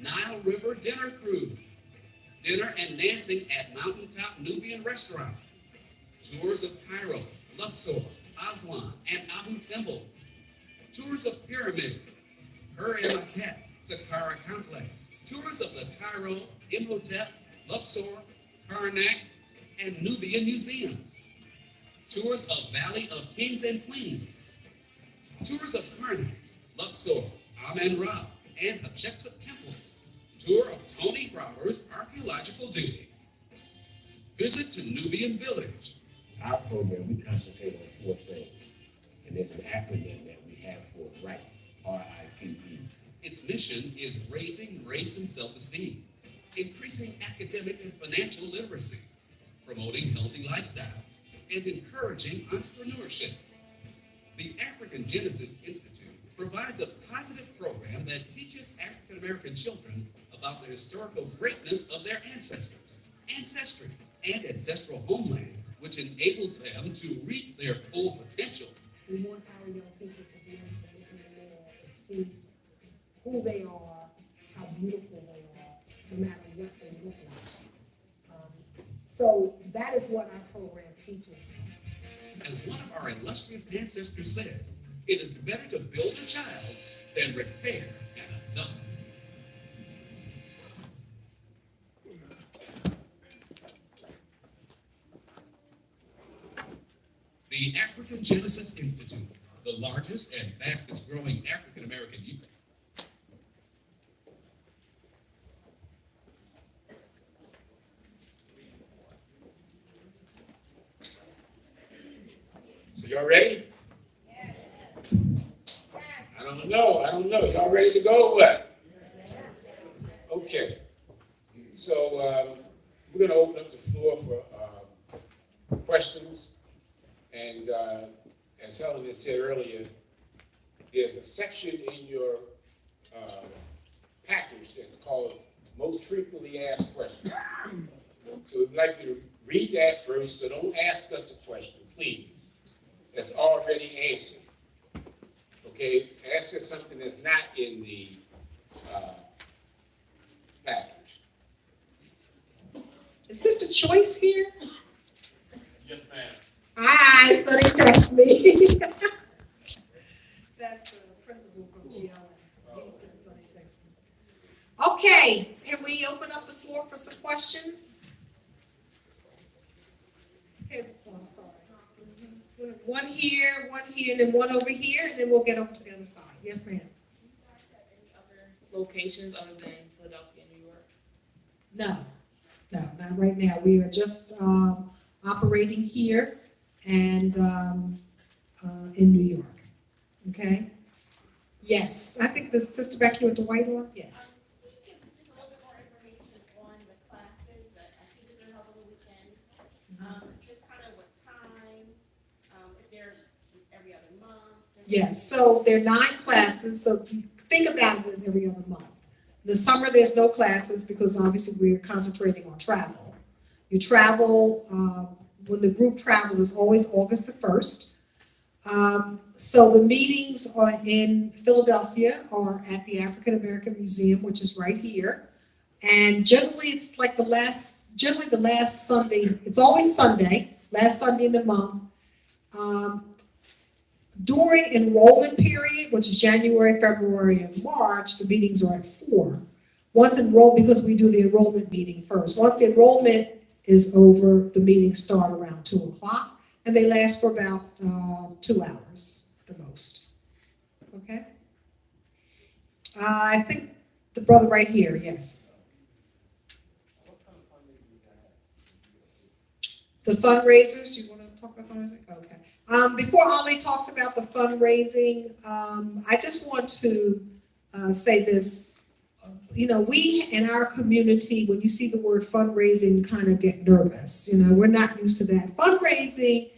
Nile River dinner cruise, dinner and dancing at mountaintop Nubian restaurant, tours of Cairo, Luxor, Aswan, and Abu Simbel, tours of pyramids, Hur El Akhet, Saqqara complex, tours of the Cairo, Imhotep, Luxor, Karnak, and Nubian museums, tours of Valley of Kings and Queens, tours of Karnak, Luxor, Amen-Ra, and Hatshepsut temples, tour of Tony Browder's archaeological digging, visit to Nubian village. Our program, we concentrate on 4 things, and there's an acronym that we have for RIPE, R-I-P-E. Its mission is raising race and self-esteem, increasing academic and financial literacy, promoting healthy lifestyles, and encouraging entrepreneurship. The African Genesis Institute provides a positive program that teaches African American children about the historical greatness of their ancestors, ancestry, and ancestral homeland, which enables them to reach their full potential. We want our young people to be able to look in the mirror and see who they are, how beautiful they are, no matter what they look like. So that is what our program teaches them. As one of our illustrious ancestors said, it is better to build a child than repair an adult. The African Genesis Institute, the largest and fastest growing African American youth. So y'all ready? I don't know. Y'all ready to go or what? Okay. So we're gonna open up the floor for questions. And as Helen had said earlier, there's a section in your package that's called Most Frequently Asked Questions. So we'd like you to read that first, so don't ask us the question, please. That's already answered. Okay, ask us something that's not in the package. Is Mr. Choice here? Yes, ma'am. Hi, so they text me. That's the principal from GLN. So they text me. Okay, can we open up the floor for some questions? Okay, oh, I'm sorry. One here, and then one over here, and then we'll get over to the other side. Yes, ma'am. Locations other than Philadelphia and New York? No, not right now. We are just operating here and in New York. Okay? Yes, I think the sister back here with the white one, yes. Just a little bit more information on the classes that I think that they're held on the weekend. Just kind of what time, if they're every other month. Yes, so there are 9 classes, so think about it as every other month. The summer, there's no classes because obviously we're concentrating on travel. You travel, when the group travels, it's always August the 1st. So the meetings are in Philadelphia or at the African American Museum, which is right here. And generally it's like the last Sunday, it's always Sunday, last Sunday in the month. During enrollment period, which is January, February, and March, the meetings are at 4. Once enrolled, because we do the enrollment meeting first. Once the enrollment is over, the meetings start around 2 o'clock, and they last for about 2 hours, the most. Okay? I think the brother right here, yes. The fundraisers, you want to talk about fundraising? Okay. Before Ollie talks about the fundraising, I just want to say this. You know, we in our community, when you see the word fundraising, kind of get nervous. You know, we're not used to that. Fundraising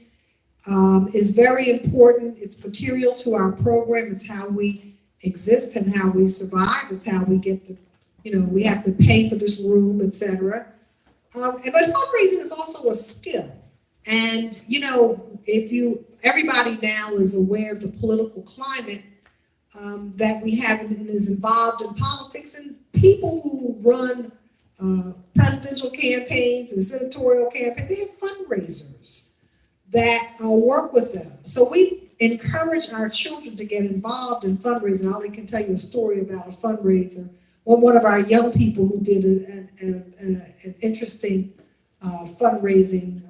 is very important. It's material to our program. It's how we exist and how we survive. It's how we get the, we have to pay for this room, etc. But fundraising is also a skill. And, everybody now is aware of the political climate that we have and is involved in politics, and people who run presidential campaigns and senatorial campaigns, they have fundraisers that work with them. So we encourage our children to get involved in fundraising. Ollie can tell you a story about a fundraiser, or one of our young people who did an interesting fundraising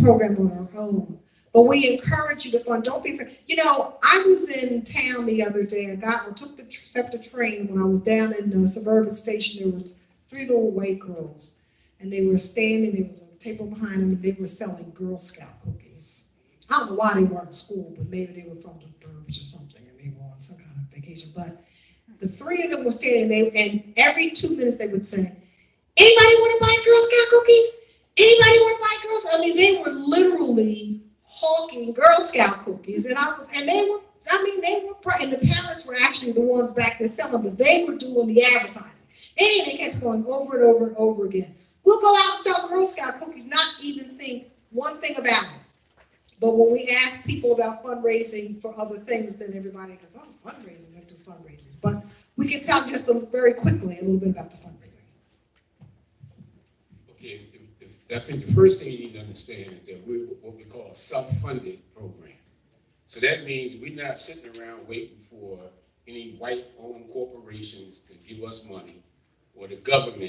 program on our own. But we encourage you to fund. Don't be afraid. I was in town the other day. I took the SEPTA train. When I was down in the suburban station, there were 3 little white girls, and they were standing. There was a table behind them, and they were selling Girl Scout cookies. I don't know why they weren't in school, but maybe they were from the burbs or something, and they were on some kind of vacation. But the 3 of them were standing, and every 2 minutes they would say, "Anybody want to buy Girl Scout cookies? Anybody want to buy girls?" I mean, they were literally hawking Girl Scout cookies, and they were, and the parents were actually the ones back there selling, but they were doing the advertising. And they kept going over and over and over again. We'll go out and sell Girl Scout cookies, not even think one thing about it. But when we ask people about fundraising for other things, then everybody goes, oh, fundraising, let's do fundraising. But we can tell just very quickly a little bit about the fundraising. Okay, I think the first thing you need to understand is that we're what we call a self-funded program. So that means we're not sitting around waiting for any white-owned corporations to give us money or the government